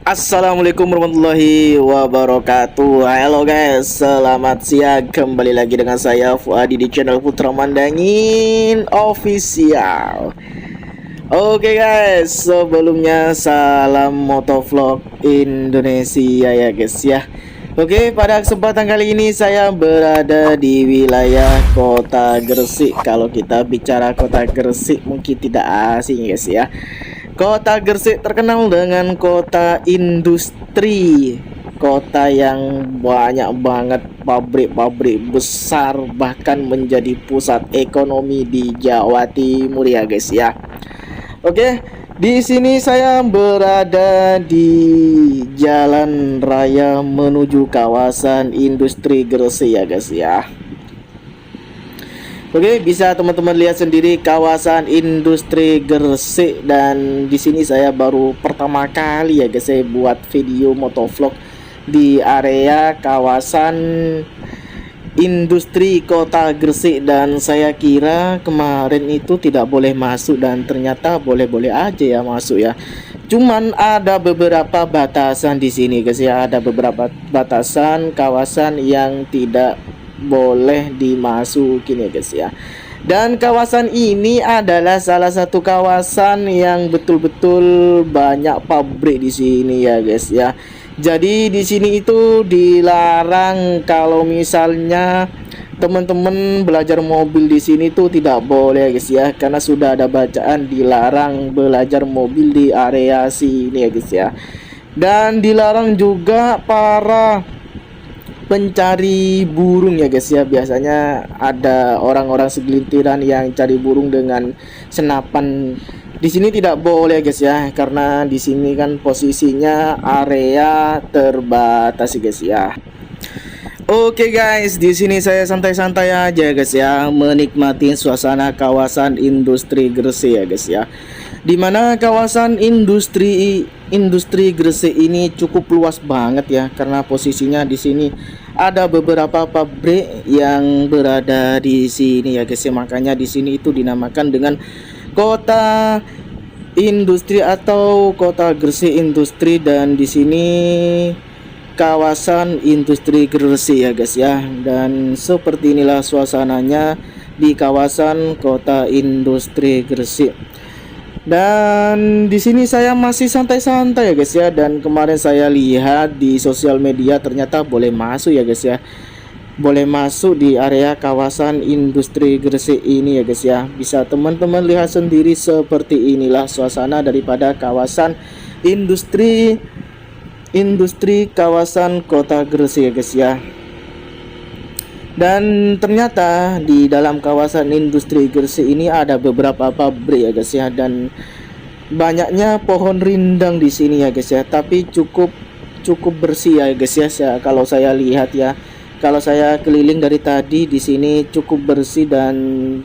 Assalamualaikum warahmatullahi wabarakatuh. Halo guys, selamat siang. Kembali lagi dengan saya Fuadi di channel Putra Mandangin Official. Oke guys, sebelumnya salam motovlog Indonesia ya guys ya. Oke, pada kesempatan kali ini saya berada di wilayah Kota Gresik. Kalau kita bicara Kota Gresik mungkin tidak asing guys ya. Kota Gresik terkenal dengan kota industri, kota yang banyak banget pabrik-pabrik besar, bahkan menjadi pusat ekonomi di Jawa Timur ya guys ya. Oke, di sini saya berada di jalan raya menuju kawasan industri Gresik ya guys ya. Oke, bisa teman-teman lihat sendiri kawasan industri Gresik, dan di sini saya baru pertama kali ya guys saya buat video motovlog di area kawasan industri Kota Gresik, dan saya kira kemarin itu tidak boleh masuk dan ternyata boleh-boleh aja ya masuk ya. Cuman ada beberapa batasan di sini guys ya, ada beberapa batasan kawasan yang tidak boleh dimasukin ya guys ya. Dan kawasan ini adalah salah satu kawasan yang betul-betul banyak pabrik di sini ya guys ya. Jadi di sini itu dilarang kalau misalnya teman-teman belajar mobil di sini tuh tidak boleh ya guys ya, karena sudah ada bacaan dilarang belajar mobil di area sini ya guys ya. Dan dilarang juga para pencari burung ya guys ya. Biasanya ada orang-orang segelintiran yang cari burung dengan senapan. Di sini tidak boleh guys ya, karena di sini kan posisinya area terbatas ya guys ya. Oke guys, di sini saya santai-santai aja guys ya, menikmati suasana kawasan industri Gresik ya guys ya. Dimana kawasan industri Gresik ini cukup luas banget ya, karena posisinya di sini ada beberapa pabrik yang berada di sini ya guys ya. Makanya di sini itu dinamakan dengan kota industri atau Kota Gresik Industri, dan di sini kawasan industri Gresik ya guys ya. Dan seperti inilah suasananya di kawasan kota industri Gresik. Dan di sini saya masih santai-santai ya guys ya, dan kemarin saya lihat di sosial media ternyata boleh masuk ya guys ya. Boleh masuk di area kawasan industri Gresik ini ya guys ya. Bisa teman-teman lihat sendiri, seperti inilah suasana daripada kawasan industri kawasan Kota Gresik ya guys ya. Dan ternyata di dalam kawasan industri Gresik ini ada beberapa pabrik ya guys ya, dan banyaknya pohon rindang di sini ya guys ya. Tapi cukup bersih ya guys ya. Kalau saya lihat ya, kalau saya keliling dari tadi di sini cukup bersih dan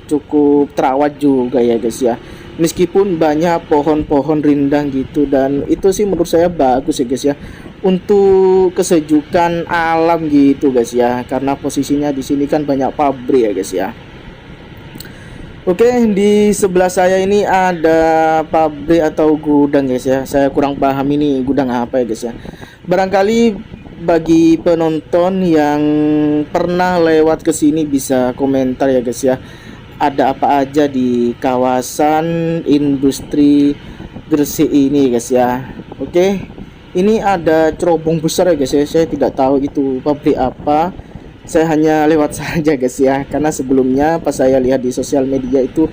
cukup terawat juga ya guys ya. Meskipun banyak pohon-pohon rindang gitu, dan itu sih menurut saya bagus ya guys ya, untuk kesejukan alam gitu guys ya, karena posisinya di sini kan banyak pabrik ya guys ya. Oke, di sebelah saya ini ada pabrik atau gudang guys ya. Saya kurang paham ini gudang apa ya guys ya. Barangkali bagi penonton yang pernah lewat ke sini bisa komentar ya guys ya, ada apa aja di kawasan industri Gresik ini guys ya. Oke, ini ada cerobong besar ya guys ya. Saya tidak tahu itu pabrik apa, saya hanya lewat saja guys ya, karena sebelumnya pas saya lihat di sosial media itu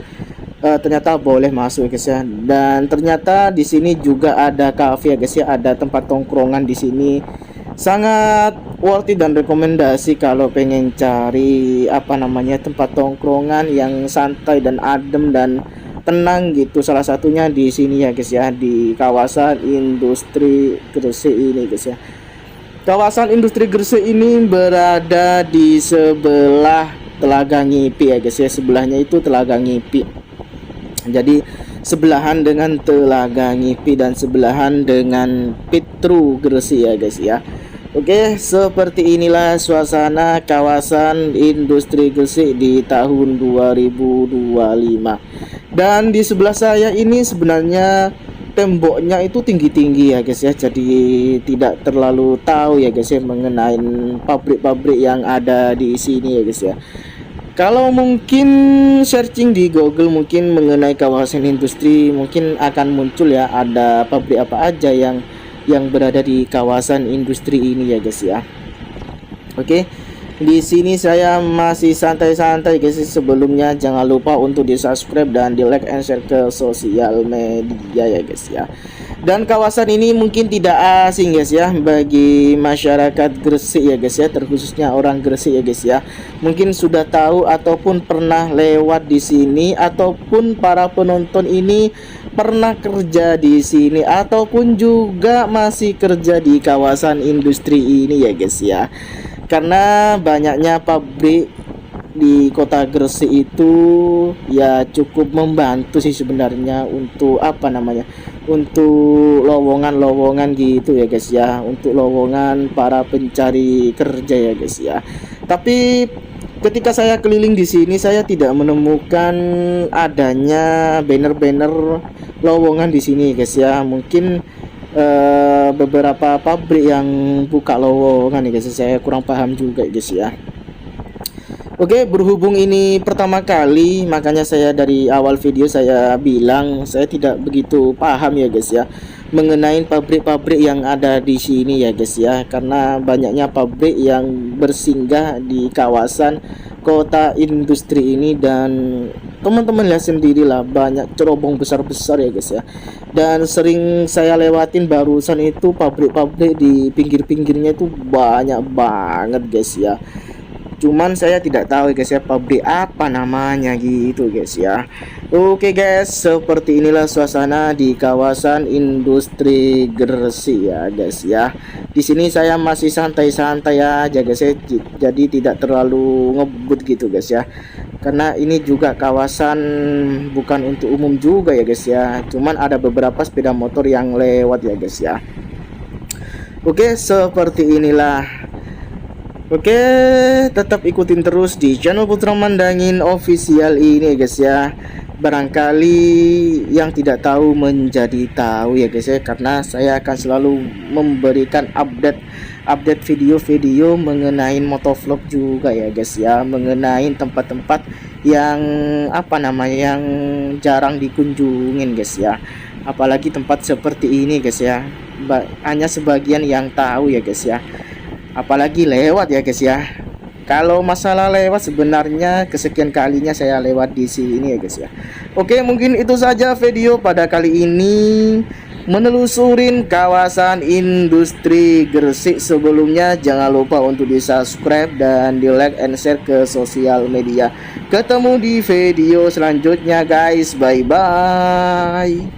ternyata boleh masuk guys ya. Dan ternyata di sini juga ada cafe ya guys ya, ada tempat tongkrongan di sini. Sangat worth it dan rekomendasi kalau pengen cari apa namanya tempat tongkrongan yang santai dan adem dan tenang gitu. Salah satunya di sini ya guys ya, di kawasan industri Gresik ini guys ya. Kawasan industri Gresik ini berada di sebelah Telaga Ngipi ya guys ya. Sebelahnya itu Telaga Ngipi. Jadi sebelahan dengan Telaga Ngipi dan sebelahan dengan Pitru Gresik ya guys ya. Oke, seperti inilah suasana kawasan industri Gresik di tahun 2025. Dan di sebelah saya ini sebenarnya temboknya itu tinggi-tinggi ya guys ya, jadi tidak terlalu tahu ya guys ya mengenai pabrik-pabrik yang ada di sini ya guys ya. Kalau mungkin searching di Google mungkin mengenai kawasan industri, mungkin akan muncul ya ada pabrik apa aja yang berada di kawasan industri ini ya guys ya. Oke. Di sini saya masih santai-santai guys. Sebelumnya jangan lupa untuk di-subscribe dan di-like and share ke sosial media ya guys ya. Dan kawasan ini mungkin tidak asing guys ya bagi masyarakat Gresik ya guys ya, terkhususnya orang Gresik ya guys ya. Mungkin sudah tahu ataupun pernah lewat di sini, ataupun para penonton ini pernah kerja di sini, ataupun juga masih kerja di kawasan industri ini ya guys ya. Karena banyaknya pabrik di kota Gresik itu ya cukup membantu sih sebenarnya untuk apa namanya, untuk lowongan-lowongan gitu ya guys ya, untuk lowongan para pencari kerja ya guys ya. Tapi ketika saya keliling di sini saya tidak menemukan adanya banner-banner lowongan di sini guys ya. Mungkin beberapa pabrik yang buka lowongan nih guys, saya kurang paham juga guys ya. Oke, berhubung ini pertama kali, makanya saya dari awal video saya bilang saya tidak begitu paham ya guys ya mengenai pabrik-pabrik yang ada di sini ya guys ya, karena banyaknya pabrik yang bersinggah di kawasan kota industri ini, dan teman-teman lihat sendirilah banyak cerobong besar-besar ya guys ya. Dan sering saya lewatin barusan itu pabrik-pabrik di pinggir-pinggirnya itu banyak banget guys ya. Cuman saya tidak tahu guys ya pabrik apa namanya gitu guys ya. Oke guys, seperti inilah suasana di kawasan industri Gresik ya guys ya. Di sini saya masih santai-santai aja guys ya, jadi tidak terlalu ngebut gitu guys ya. Karena ini juga kawasan bukan untuk umum juga ya guys ya. Cuman ada beberapa sepeda motor yang lewat ya guys ya. Oke, seperti inilah. Oke, tetap ikutin terus di channel Putra Mandangin official ini guys ya. Barangkali yang tidak tahu menjadi tahu ya guys ya, karena saya akan selalu memberikan update video-video mengenai motovlog juga ya guys ya, mengenai tempat-tempat yang apa namanya yang jarang dikunjungin guys ya. Apalagi tempat seperti ini guys ya, hanya sebagian yang tahu ya guys ya. Apalagi lewat ya guys ya. Kalau masalah lewat sebenarnya kesekian kalinya saya lewat di sini ya guys ya. Oke, mungkin itu saja video pada kali ini menelusurin kawasan industri Gresik. Sebelumnya jangan lupa untuk di subscribe dan di like and share ke sosial media. Ketemu di video selanjutnya guys, bye bye.